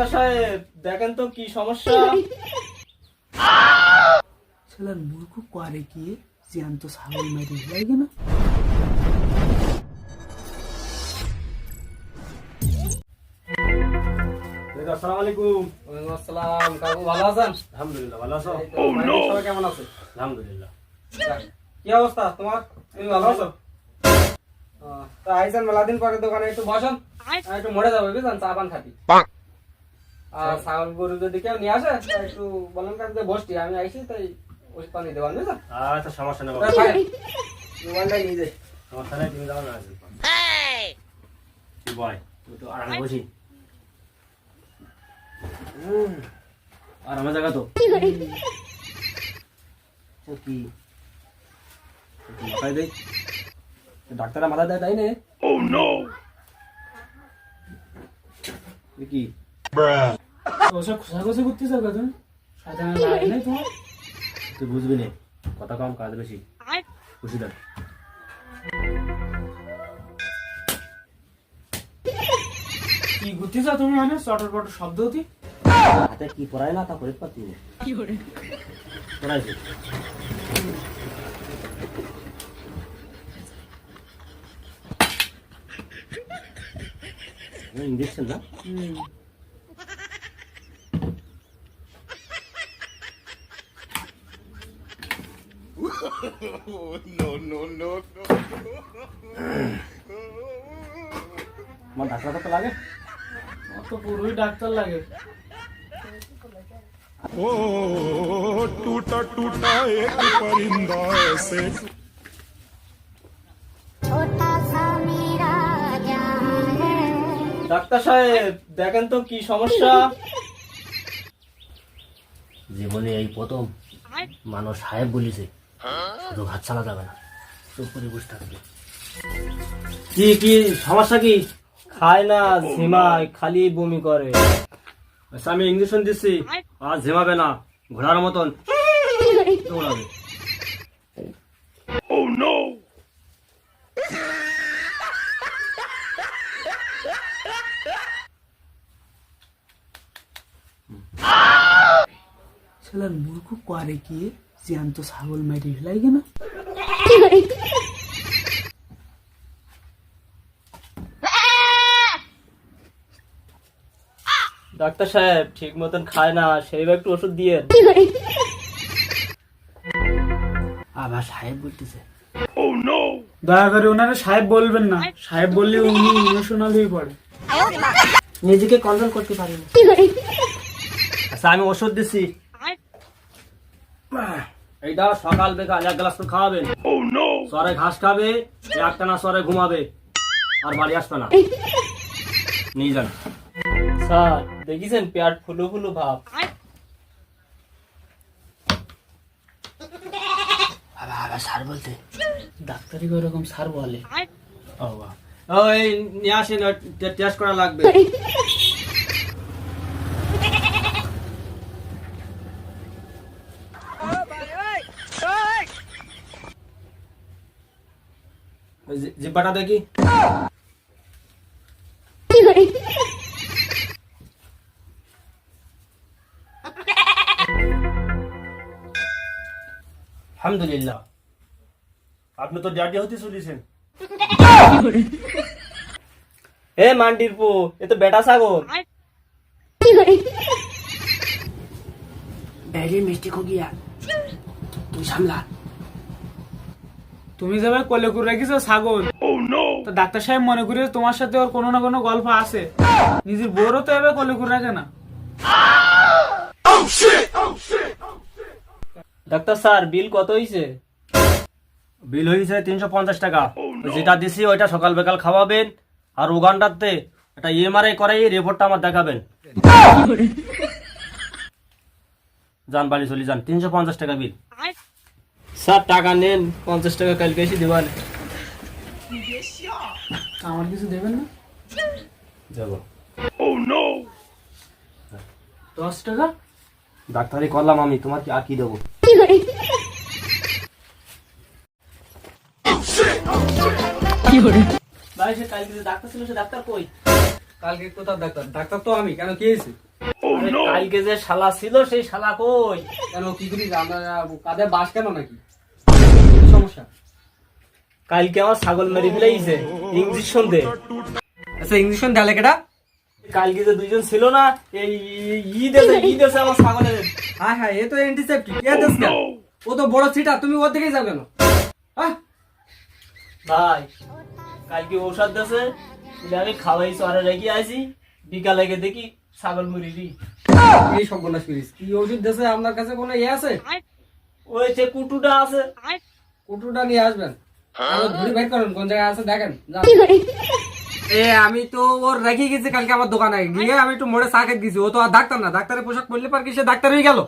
Doctor সাহেব দেখেন তো কি সমস্যা। শালার মূর্খ করে কি জ্যান্ত ছাগল মারি লাগে না। আসসালামু আলাইকুম। ওয়ালাইকুম আসসালাম। কাকু ভালো আছেন? আলহামদুলিল্লাহ ভালো আছো? সবাই কেমন আছে? আলহামদুলিল্লাহ। কি অবস্থা তোমার? তুমি ভালো আছো? তা আইছেন মেলাদিন পরে দোকানে, একটু বসেন, একটু মরে যাবে বুঝলেন, চা পান খাতি। আর ছাগল গরু যদি কেউ নিয়ে আসে তা একটু বলেন কাছে বসটি, আমি আইছি তাই ওষুধ পানি দেবেন বুঝলেন। আচ্ছা সমস্যা নেই, মোবাইলটাই নিয়ে যাই। সমস্যা নেই, তুমি যাও না। কি বয় তুই তো আরামে বসি। আরামে জায়গা তো কি মাথায় দেয় ডাক্তার মাথা দেয় তাই না? কি ওসব খোঁজাখুঁজি করতেছ তুমি? সাধারণ লাগে নাই তোমার? তুই বুঝবি না, কথা কম কাজ বেশি। খুশি দেখ কি ঘুরতেছ তুমি? মানে চটর পটর শব্দ হতি হাতে কি পড়ায় না তা করে পাতি পড়াইছে। ইঞ্জেকশন না? আমার ডাক্তার তো লাগে, তো পুরোই ডাক্তার লাগে। ओ टूटा टूटा एक परिंदा ऐसे ডাক্তার সাহেব দেখেন তো কি সমস্যা। জীবনে এই প্রথম মানুষ সাহেব বলিছে, শুধু হাত চালা যাবে না, চুপ করে বসে থাকবে। কি কি সমস্যা কি? খায় না, ঝিমায়, খালি বমি করে। আচ্ছা আমি ইঞ্জেকশন দিচ্ছি, আর ঝিমাবে না, ঘোড়ার মতন দৌড়াবে। oh no শালার মূর্খ করে কি জ্যান্ত ছাগল মারি লাগে না। ডাক্তার সাহেব ঠিক মতন খায় না, সেইভাবে একটু ওষুধ দিয়ে। আবার সাহেব বলতেছে। oh no দয়া করে ওনারা সাহেব বলবেন না, সাহেব বললে উনি ইমোশনাল হয়ে পড়ে। নিজেকে কন্ট্রোল করতে পারি না। আচ্ছা আমি ওষুধ দিচ্ছি, এইটা সকাল বেকাল 1 গ্লাস করে খাওয়াবেন। oh no সরে ঘাস খাবে, একটানা সরে ঘুমাবে, আর বাড়ি আসবে না। নিয়ে যান। স্যার দেখেছেন পেট ফুলো ফুলো ভাব। স্যার বলতে ডাক্তারি ওরকম সার বলে। ওই নিয়ে আসেন, টেস্ট করা লাগবে। জিব্বাটা দেখি। আলহামদুলিল্লাহ, আপনি তো ডাডি হতে চলেছেন। এ মান্ডির পো, এ তো বেটা ছাগল। ভেরি মিস্টেক হো গিয়া, তুই সামলা। তুমি যাবে কোলে করে রেখেছো ছাগল, oh no তো ডাক্তার সাহেব মনে করি তোমার সাথে ওর কোনো না কোনো গল্প আছে। নিজের বউরও তো এবার কোলে করে রাখে না। ডাক্তার স্যার বিল কত হয়েছে? বিল হয়েছে 350 টাকা। যেটা দিছি ওইটা সকাল বেকাল খাওয়াবেন, আর ওখানটাতে একটা এমআরআই করাই রিপোর্টটা আমার দেখাবেন। যান বাড়ি চলে যান, 350 টাকা বিল। স্যার টাকা নেন, 50 টাকা কালকে এসে দেবেন। আমার কিছু দেবেন না? যাবো। oh no 10 টাকা ডাক্তারি করলাম আমি, তোমার কি আর কি দেবো? ভাই সে কালকে যে ডাক্তার ছিল সে ডাক্তার কই? কালকে কোথাও ডাক্তার? ডাক্তার তো আমি, কেন কি হয়েছে? আরে কালকে যে শালা ছিল সেই শালা কই? কেন কি করি আমরা কাঁধে বাস কেন নাকি কি সমস্যা? কালকে আমার ছাগল মেরে ফেলেছে, ইঞ্জেকশন দে। আচ্ছা ইঞ্জেকশন দেলে কেটা? কালকে যে দুইজন ছিল না, এই ই দেশে আমার ছাগলের। হ্যাঁ হ্যাঁ, এ তো অ্যান্টিসেপ্টিক। কে দেশ কেন? ও তো বড় চিটা, তুমি ওর দিকেই যাও কেন? হ্যাঁ ভাই কালকে ঔষধ দেশে, আমি খাওয়াইছি আর রেখে আইছি, বিকালে গিয়ে দেখি ছাগল মুড়ি। এই সর্বনাশ করিস। কি ওষুধ দেশে আপনার কাছে কোনো ইয়ে আছে? ওই যে কুটুটা আছে, কুটুটা নিয়ে আসবেন, আর ধরে বের করেন কোন জায়গায় আছে দেখেন। যান। এ আমি তো ওর রেখে গেছি কালকে আমার দোকানে গিয়ে, আমি একটু মোড়ে চা খেতে গেছি। ও তো আর ডাক্তার না, ডাক্তারের পোশাক পরলে পার কি সে ডাক্তার হয়ে গেল?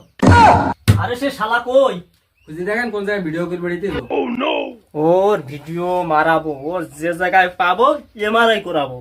আরে সে শালা কই? খুঁজে দেখেন কোন জায়গায় ভিডিও করে বেড়িতে। Oh no! ওর ভিডিও মারাবো, ওর যে জায়গায় পাবো এমআরআই করাবো।